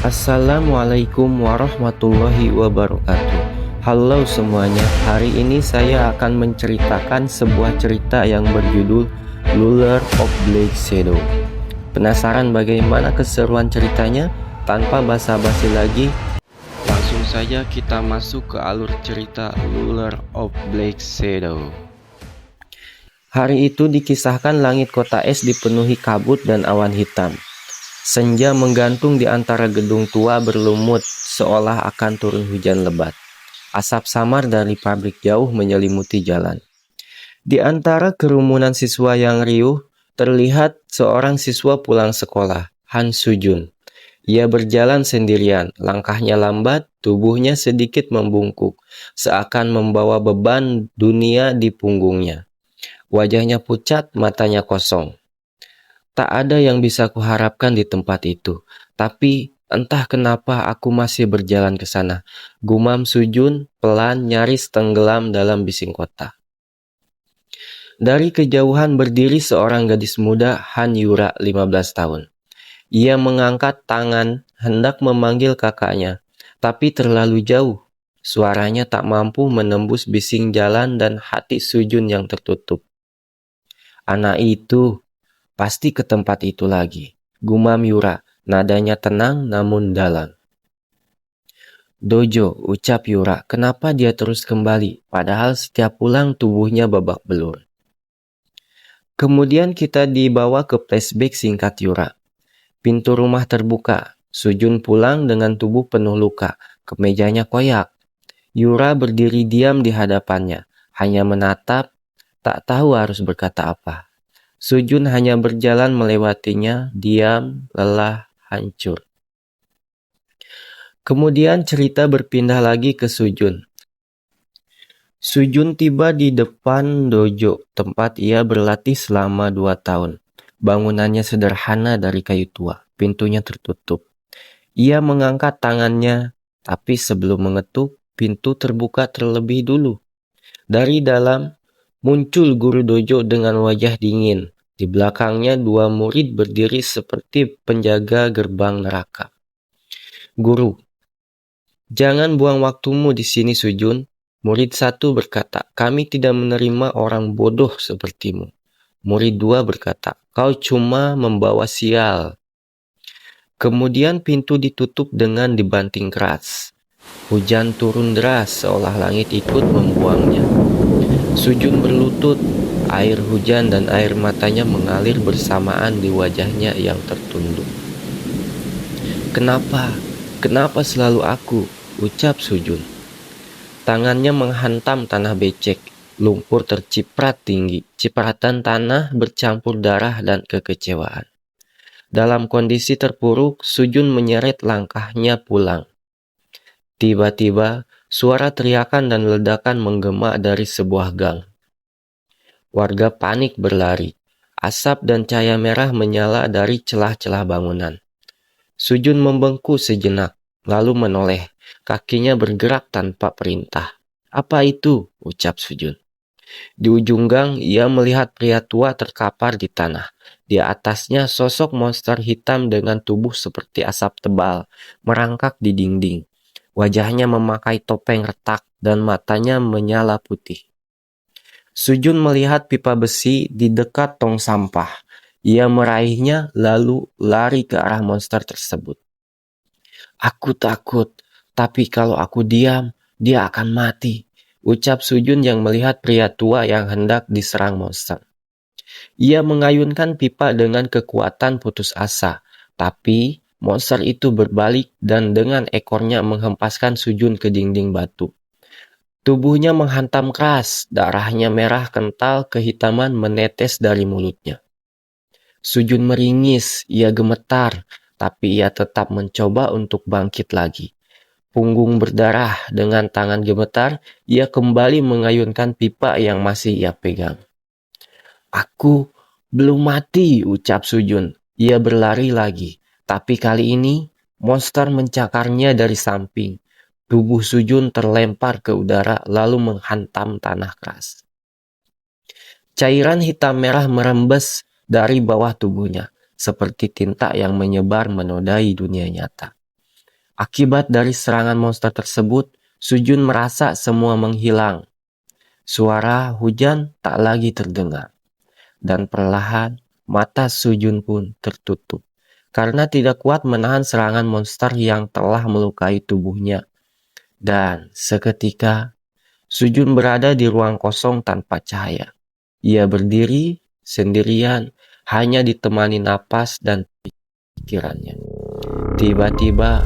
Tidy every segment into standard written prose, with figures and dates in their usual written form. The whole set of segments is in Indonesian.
Assalamualaikum warahmatullahi wabarakatuh. Halo semuanya, hari ini saya akan menceritakan sebuah cerita yang berjudul Ruler of Black Shadow. Penasaran bagaimana keseruan ceritanya? Tanpa basa-basi lagi, langsung saja kita masuk ke alur cerita Ruler of Black Shadow. Hari itu dikisahkan langit kota es dipenuhi kabut dan awan hitam. Senja menggantung di antara gedung tua berlumut seolah akan turun hujan lebat. Asap samar dari pabrik jauh menyelimuti jalan. Di antara kerumunan siswa yang riuh, terlihat seorang siswa pulang sekolah, Han Sujun. Ia berjalan sendirian, langkahnya lambat, tubuhnya sedikit membungkuk, seakan membawa beban dunia di punggungnya. Wajahnya pucat, matanya kosong. Tak ada yang bisa kuharapkan di tempat itu, tapi entah kenapa aku masih berjalan ke sana. Gumam Sujun pelan nyaris tenggelam dalam bising kota. Dari kejauhan berdiri seorang gadis muda, Han Yura 15 tahun. Ia mengangkat tangan hendak memanggil kakaknya, tapi terlalu jauh. Suaranya tak mampu menembus bising jalan dan hati Sujun yang tertutup. Anak itu pasti ke tempat itu lagi, gumam Yura, nadanya tenang namun dalam. Dojo, ucap Yura, kenapa dia terus kembali, padahal setiap pulang tubuhnya babak belur. Kemudian kita dibawa ke flashback singkat Yura. Pintu rumah terbuka, Sujun pulang dengan tubuh penuh luka, kemejanya koyak. Yura berdiri diam di hadapannya, hanya menatap, tak tahu harus berkata apa. Sujun hanya berjalan melewatinya, diam, lelah, hancur. Kemudian cerita berpindah lagi ke Sujun. Sujun tiba di depan dojo, tempat ia berlatih selama 2 tahun. Bangunannya sederhana dari kayu tua, pintunya tertutup. Ia mengangkat tangannya, tapi sebelum mengetuk, pintu terbuka terlebih dulu. Dari dalam, muncul guru dojo dengan wajah dingin. Di belakangnya 2 murid berdiri seperti penjaga gerbang neraka. Guru, jangan buang waktumu di sini Sujun. Murid 1 berkata, kami tidak menerima orang bodoh sepertimu. Murid 2 berkata, kau cuma membawa sial. Kemudian pintu ditutup dengan dibanting keras. Hujan turun deras seolah langit ikut membuangnya. Sujun berlutut. Air hujan dan air matanya mengalir bersamaan di wajahnya yang tertunduk. Kenapa? Kenapa selalu aku? Ucap Sujun. Tangannya menghantam tanah becek. Lumpur terciprat tinggi. Cipratan tanah bercampur darah dan kekecewaan. Dalam kondisi terpuruk, Sujun menyeret langkahnya pulang. Tiba-tiba, suara teriakan dan ledakan menggema dari sebuah gang. Warga panik berlari. Asap dan cahaya merah menyala dari celah-celah bangunan. Sujun membengkuk sejenak, lalu menoleh. Kakinya bergerak tanpa perintah. Apa itu? Ucap Sujun. Di ujung gang, ia melihat pria tua terkapar di tanah. Di atasnya sosok monster hitam dengan tubuh seperti asap tebal, merangkak di dinding. Wajahnya memakai topeng retak dan matanya menyala putih. Sujun melihat pipa besi di dekat tong sampah. Ia meraihnya lalu lari ke arah monster tersebut. Aku takut, tapi kalau aku diam, dia akan mati. Ucap Sujun yang melihat pria tua yang hendak diserang monster. Ia mengayunkan pipa dengan kekuatan putus asa, tapi monster itu berbalik dan dengan ekornya menghempaskan Sujun ke dinding batu. Tubuhnya menghantam keras, darahnya merah kental, kehitaman menetes dari mulutnya. Sujun meringis, ia gemetar, tapi ia tetap mencoba untuk bangkit lagi. Punggung berdarah, dengan tangan gemetar, ia kembali mengayunkan pipa yang masih ia pegang. Aku belum mati, ucap Sujun. Ia berlari lagi, tapi kali ini monster mencakarnya dari samping. Tubuh Sujun terlempar ke udara lalu menghantam tanah keras. Cairan hitam merah merembes dari bawah tubuhnya, seperti tinta yang menyebar menodai dunia nyata. Akibat dari serangan monster tersebut, Sujun merasa semua menghilang. Suara hujan tak lagi terdengar. Dan perlahan, mata Sujun pun tertutup. Karena tidak kuat menahan serangan monster yang telah melukai tubuhnya. Dan seketika, Sujun berada di ruang kosong tanpa cahaya. Ia berdiri sendirian, hanya ditemani napas dan pikirannya. Tiba-tiba,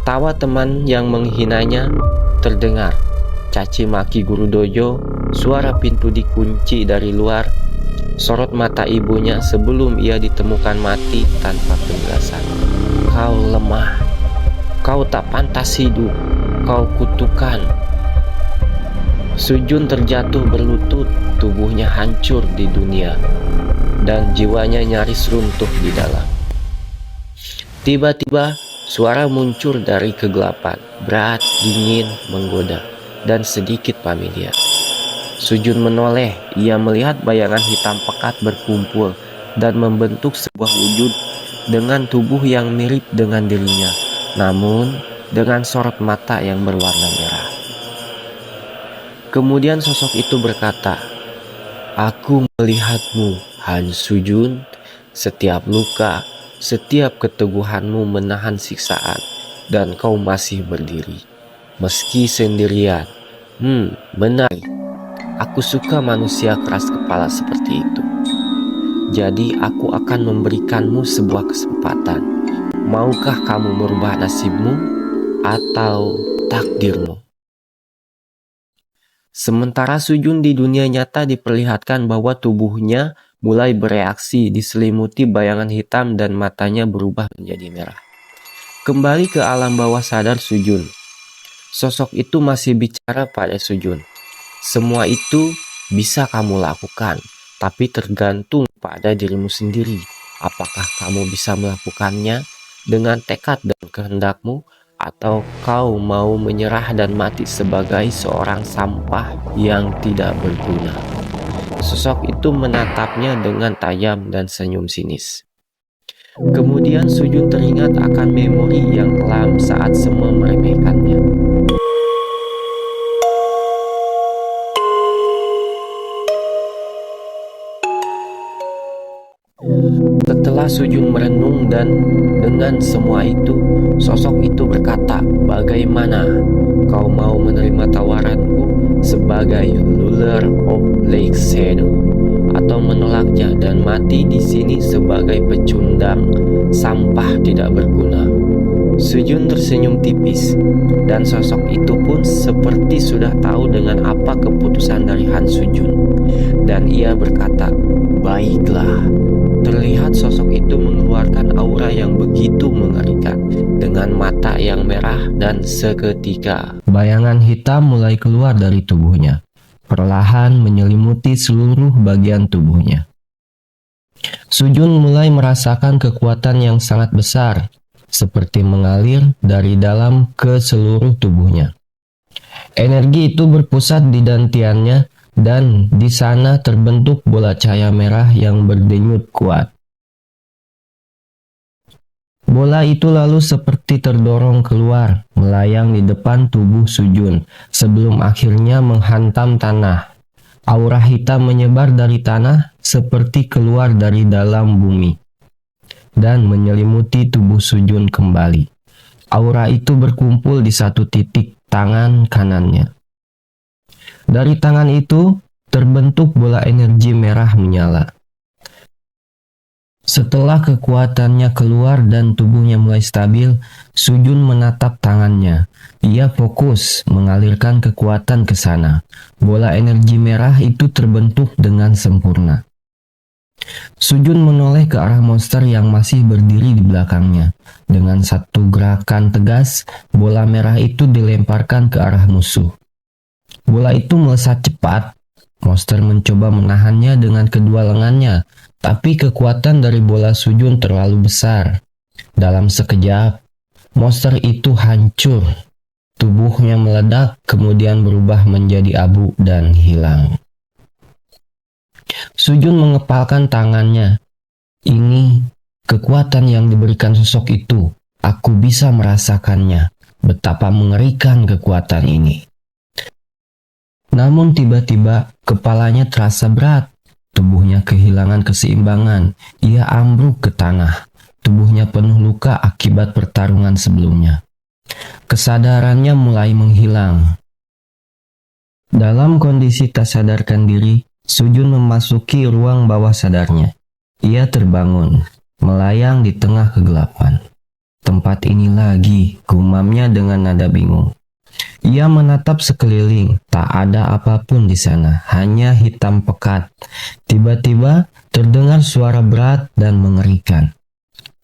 tawa teman yang menghinanya terdengar. Caci maki guru dojo, suara pintu dikunci dari luar, sorot mata ibunya sebelum ia ditemukan mati tanpa penjelasan. Kau lemah, kau tak pantas hidup, kau kutukan. Sujun terjatuh berlutut, tubuhnya hancur di dunia, dan jiwanya nyaris runtuh di dalam. Tiba-tiba, suara muncul dari kegelapan, berat, dingin, menggoda, dan sedikit familiar. Sujun menoleh, ia melihat bayangan hitam pekat berkumpul dan membentuk sebuah wujud dengan tubuh yang mirip dengan dirinya, namun dengan sorot mata yang berwarna merah. Kemudian sosok itu berkata, "Aku melihatmu, Han Sujun. Setiap luka, setiap keteguhanmu menahan siksaan, dan kau masih berdiri, meski sendirian. Benar. Aku suka manusia keras kepala seperti itu. Jadi aku akan memberikanmu sebuah kesempatan. Maukah kamu merubah nasibmu atau takdirmu?" Sementara Sujun di dunia nyata diperlihatkan bahwa tubuhnya mulai bereaksi, diselimuti bayangan hitam dan matanya berubah menjadi merah. Kembali ke alam bawah sadar Sujun. Sosok itu masih bicara pada Sujun. Semua itu bisa kamu lakukan, tapi tergantung pada dirimu sendiri. Apakah kamu bisa melakukannya dengan tekad dan kehendakmu, atau kau mau menyerah dan mati sebagai seorang sampah yang tidak berguna? Sosok itu menatapnya dengan tajam dan senyum sinis. Kemudian Sujun teringat akan memori yang kelam saat semua meremehkannya. Setelah Sujun merenung dan dengan semua itu, sosok itu berkata, "Bagaimana? Kau mau menerima tawaranku sebagai ruler of Lake Shadow, atau menolaknya dan mati di sini sebagai pecundang sampah tidak berguna?" Sujun tersenyum tipis, dan sosok itu pun seperti sudah tahu dengan apa keputusan dari Han Sujun. Dan ia berkata, "Baiklah." Terlihat sosok itu mengeluarkan aura yang begitu mengerikan, dengan mata yang merah, dan seketika bayangan hitam mulai keluar dari tubuhnya, perlahan menyelimuti seluruh bagian tubuhnya. Sujun mulai merasakan kekuatan yang sangat besar, seperti mengalir dari dalam ke seluruh tubuhnya. Energi itu berpusat di dantiannya, dan di sana terbentuk bola cahaya merah yang berdenyut kuat. Bola itu lalu seperti terdorong keluar, melayang di depan tubuh Sujun, sebelum akhirnya menghantam tanah. Aura hitam menyebar dari tanah seperti keluar dari dalam bumi, dan menyelimuti tubuh Sujun kembali. Aura itu berkumpul di satu titik tangan kanannya. Dari tangan itu, terbentuk bola energi merah menyala. Setelah kekuatannya keluar dan tubuhnya mulai stabil, Sujun menatap tangannya. Ia fokus mengalirkan kekuatan ke sana. Bola energi merah itu terbentuk dengan sempurna. Sujun menoleh ke arah monster yang masih berdiri di belakangnya. Dengan satu gerakan tegas, bola merah itu dilemparkan ke arah musuh. Bola itu melesat cepat. Monster mencoba menahannya dengan kedua lengannya, tapi kekuatan dari bola Sujun terlalu besar. Dalam sekejap, monster itu hancur. Tubuhnya meledak, kemudian berubah menjadi abu dan hilang. Sujun mengepalkan tangannya. Ini kekuatan yang diberikan sosok itu. Aku bisa merasakannya, betapa mengerikan kekuatan ini. Namun tiba-tiba kepalanya terasa berat. Tubuhnya kehilangan keseimbangan. Ia ambruk ke tanah. Tubuhnya penuh luka akibat pertarungan sebelumnya. Kesadarannya mulai menghilang. Dalam kondisi tak sadarkan diri, Sujun memasuki ruang bawah sadarnya. Ia terbangun, melayang di tengah kegelapan. Tempat ini lagi, gumamnya dengan nada bingung. Ia menatap sekeliling, tak ada apapun di sana, hanya hitam pekat. Tiba-tiba terdengar suara berat dan mengerikan.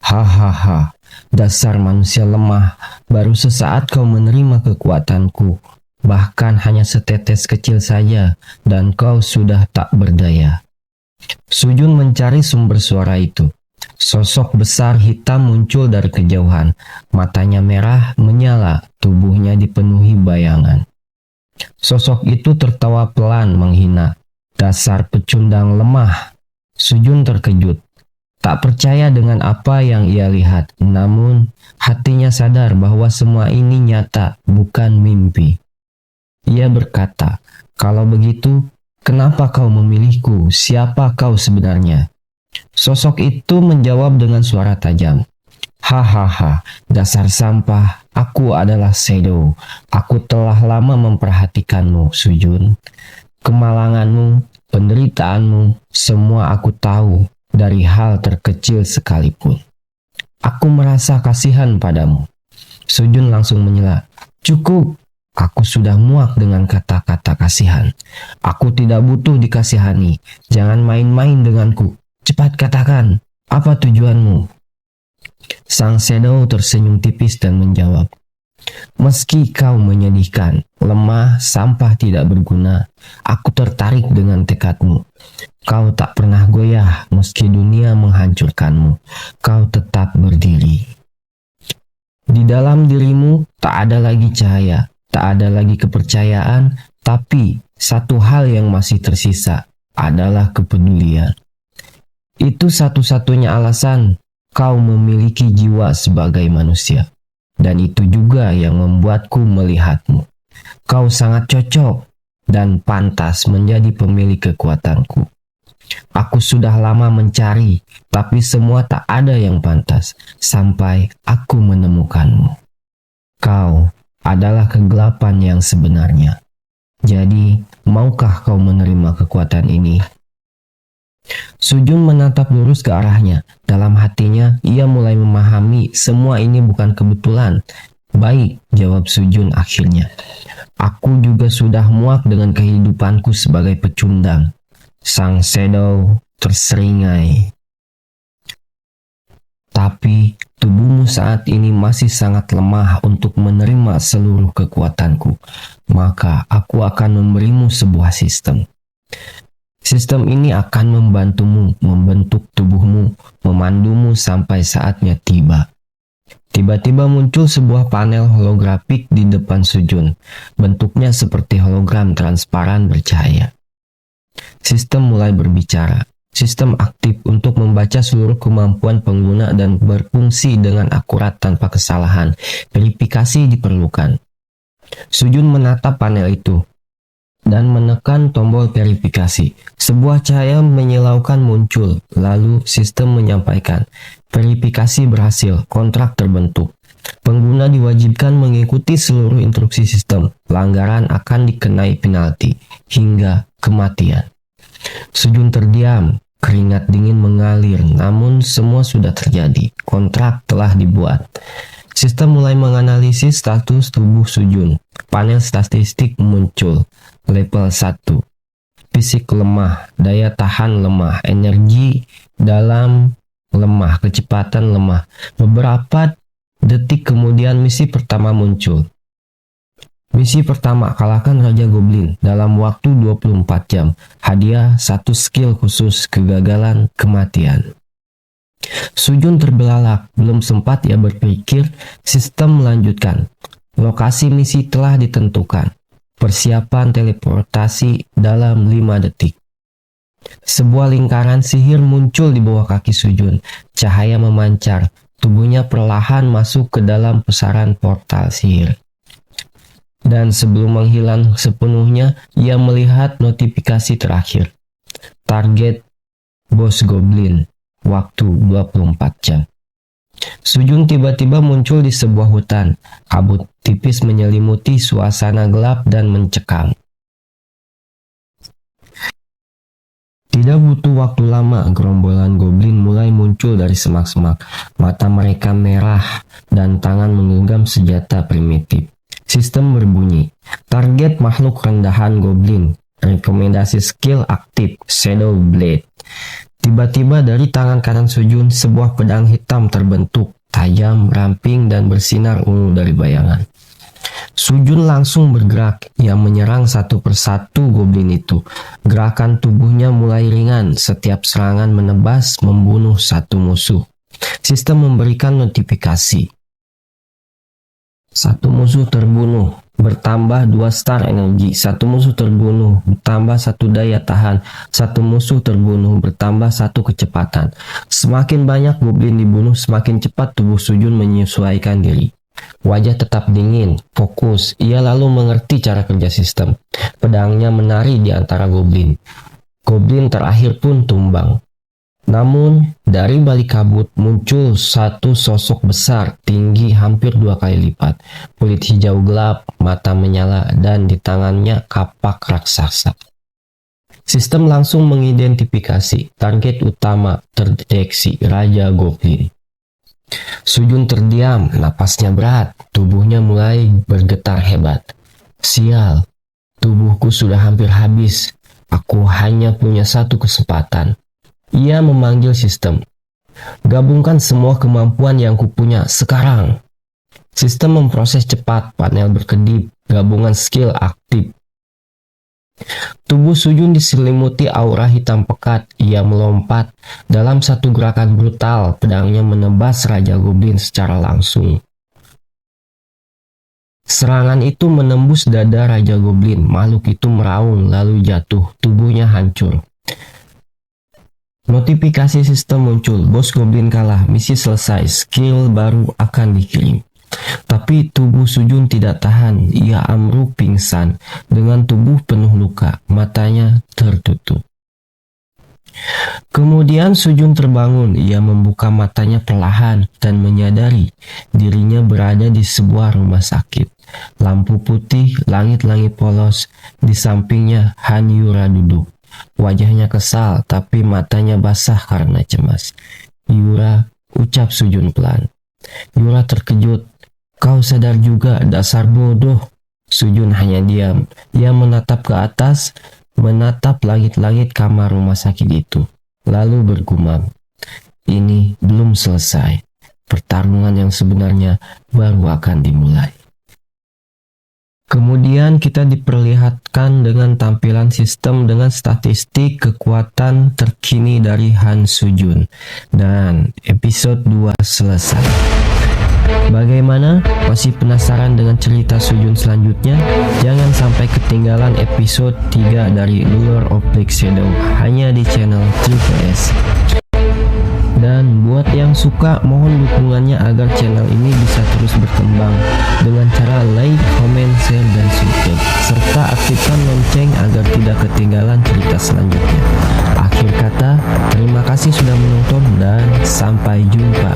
Hahaha, dasar manusia lemah, baru sesaat kau menerima kekuatanku. Bahkan hanya setetes kecil saja, dan kau sudah tak berdaya. Sujun mencari sumber suara itu. Sosok besar hitam muncul dari kejauhan. Matanya merah menyala, tubuhnya dipenuhi bayangan. Sosok itu tertawa pelan menghina. Dasar pecundang lemah. Sujun terkejut. Tak percaya dengan apa yang ia lihat. Namun, hatinya sadar bahwa semua ini nyata, bukan mimpi. Ia berkata, "Kalau begitu, kenapa kau memilihku? Siapa kau sebenarnya?" Sosok itu menjawab dengan suara tajam. "Hahaha, dasar sampah, aku adalah Shadow. Aku telah lama memperhatikanmu, Sujun. Kemalanganmu, penderitaanmu, semua aku tahu dari hal terkecil sekalipun. Aku merasa kasihan padamu." Sujun langsung menyela. "Cukup. Aku sudah muak dengan kata-kata kasihan. Aku tidak butuh dikasihani. Jangan main-main denganku. Cepat katakan, apa tujuanmu?" Sang Shadow tersenyum tipis dan menjawab, "Meski kau menyedihkan, lemah, sampah tidak berguna, aku tertarik dengan tekadmu. Kau tak pernah goyah meski dunia menghancurkanmu. Kau tetap berdiri. Di dalam dirimu tak ada lagi cahaya. Tak ada lagi kepercayaan, tapi satu hal yang masih tersisa adalah kepedulian. Itu satu-satunya alasan kau memiliki jiwa sebagai manusia. Dan itu juga yang membuatku melihatmu. Kau sangat cocok dan pantas menjadi pemilik kekuatanku. Aku sudah lama mencari, tapi semua tak ada yang pantas sampai aku menemukanmu. Kau adalah kegelapan yang sebenarnya. Jadi, maukah kau menerima kekuatan ini?" Sujun menatap lurus ke arahnya. Dalam hatinya, ia mulai memahami semua ini bukan kebetulan. "Baik," jawab Sujun akhirnya. "Aku juga sudah muak dengan kehidupanku sebagai pecundang." Sang Shadow terseringai. "Tapi tubuhmu saat ini masih sangat lemah untuk menerima seluruh kekuatanku. Maka aku akan memberimu sebuah sistem. Sistem ini akan membantumu membentuk tubuhmu, memandumu sampai saatnya tiba." Tiba-tiba muncul sebuah panel holografik di depan Sujun. Bentuknya seperti hologram transparan bercahaya. Sistem mulai berbicara. Sistem aktif untuk membaca seluruh kemampuan pengguna dan berfungsi dengan akurat tanpa kesalahan. Verifikasi diperlukan. Sujun menatap panel itu dan menekan tombol verifikasi. Sebuah cahaya menyilaukan muncul, lalu sistem menyampaikan, "Verifikasi berhasil, kontrak terbentuk. Pengguna diwajibkan mengikuti seluruh instruksi sistem. Pelanggaran akan dikenai penalti hingga kematian." Sujun terdiam. Keringat dingin mengalir, namun semua sudah terjadi. Kontrak telah dibuat. Sistem mulai menganalisis status tubuh Sujun. Panel statistik muncul. Level 1. Fisik lemah, daya tahan lemah, energi dalam lemah, kecepatan lemah. Beberapa detik kemudian misi pertama muncul. Misi pertama, kalahkan Raja Goblin dalam waktu 24 jam. Hadiah 1 skill khusus, kegagalan kematian. Sujun terbelalak, belum sempat ia berpikir, sistem melanjutkan. Lokasi misi telah ditentukan. Persiapan teleportasi dalam 5 detik. Sebuah lingkaran sihir muncul di bawah kaki Sujun. Cahaya memancar, tubuhnya perlahan masuk ke dalam pusaran portal sihir. Dan sebelum menghilang sepenuhnya, ia melihat notifikasi terakhir. Target Bos Goblin, waktu 24 jam. Sujun tiba-tiba muncul di sebuah hutan. Kabut tipis menyelimuti suasana gelap dan mencekam. Tidak butuh waktu lama, gerombolan goblin mulai muncul dari semak-semak. Mata mereka merah dan tangan menggenggam senjata primitif. Sistem berbunyi, target makhluk rendahan goblin. Rekomendasi skill aktif, Shadow Blade. Tiba-tiba dari tangan kanan Sujun, sebuah pedang hitam terbentuk, tajam, ramping, dan bersinar ungu dari bayangan. Sujun langsung bergerak, ia menyerang satu persatu goblin itu. Gerakan tubuhnya mulai ringan, setiap serangan menebas, membunuh satu musuh. Sistem memberikan notifikasi. Satu musuh terbunuh, bertambah 2 star energi. Satu musuh terbunuh, bertambah 1 daya tahan. Satu musuh terbunuh, bertambah 1 kecepatan. Semakin banyak goblin dibunuh, semakin cepat tubuh Sujun menyesuaikan diri. Wajah tetap dingin, fokus. Ia lalu mengerti cara kerja sistem. Pedangnya menari di antara goblin. Goblin terakhir pun tumbang. Namun, dari balik kabut muncul satu sosok besar, tinggi hampir 2 kali lipat. Kulit hijau gelap, mata menyala, dan di tangannya kapak raksasa. Sistem langsung mengidentifikasi target utama terdeteksi, Raja Goblin. Sujun terdiam, napasnya berat, tubuhnya mulai bergetar hebat. Sial, tubuhku sudah hampir habis. Aku hanya punya 1 kesempatan. Ia memanggil sistem. Gabungkan semua kemampuan yang kupunya sekarang. Sistem memproses cepat, panel berkedip, gabungan skill aktif. Tubuh Sujun diselimuti aura hitam pekat. Ia melompat. Dalam satu gerakan brutal, pedangnya menebas Raja Goblin secara langsung. Serangan itu menembus dada Raja Goblin. Makhluk itu meraung lalu jatuh. Tubuhnya hancur. Notifikasi sistem muncul, Bos Goblin kalah, misi selesai, skill baru akan dikirim. Tapi tubuh Sujun tidak tahan, ia ambruk pingsan, dengan tubuh penuh luka, matanya tertutup. Kemudian Sujun terbangun, ia membuka matanya perlahan dan menyadari dirinya berada di sebuah rumah sakit. Lampu putih, langit-langit polos, di sampingnya Han Yura duduk. Wajahnya kesal, tapi matanya basah karena cemas. Yura, ucap Sujun pelan. Yura terkejut. Kau sadar juga, dasar bodoh. Sujun hanya diam. Ia menatap ke atas, menatap langit-langit kamar rumah sakit itu. Lalu bergumam. Ini belum selesai. Pertarungan yang sebenarnya baru akan dimulai. Kemudian kita diperlihatkan dengan tampilan sistem dengan statistik kekuatan terkini dari Han Sujun. Dan episode 2 selesai. Bagaimana? Masih penasaran dengan cerita Sujun selanjutnya? Jangan sampai ketinggalan episode 3 dari Lure of Black Shadow hanya di channel Triple S. Dan buat yang suka, mohon dukungannya agar channel ini bisa terus berkembang dengan cara like, comment, share, dan subscribe. Serta aktifkan lonceng agar tidak ketinggalan cerita selanjutnya. Akhir kata, terima kasih sudah menonton dan sampai jumpa.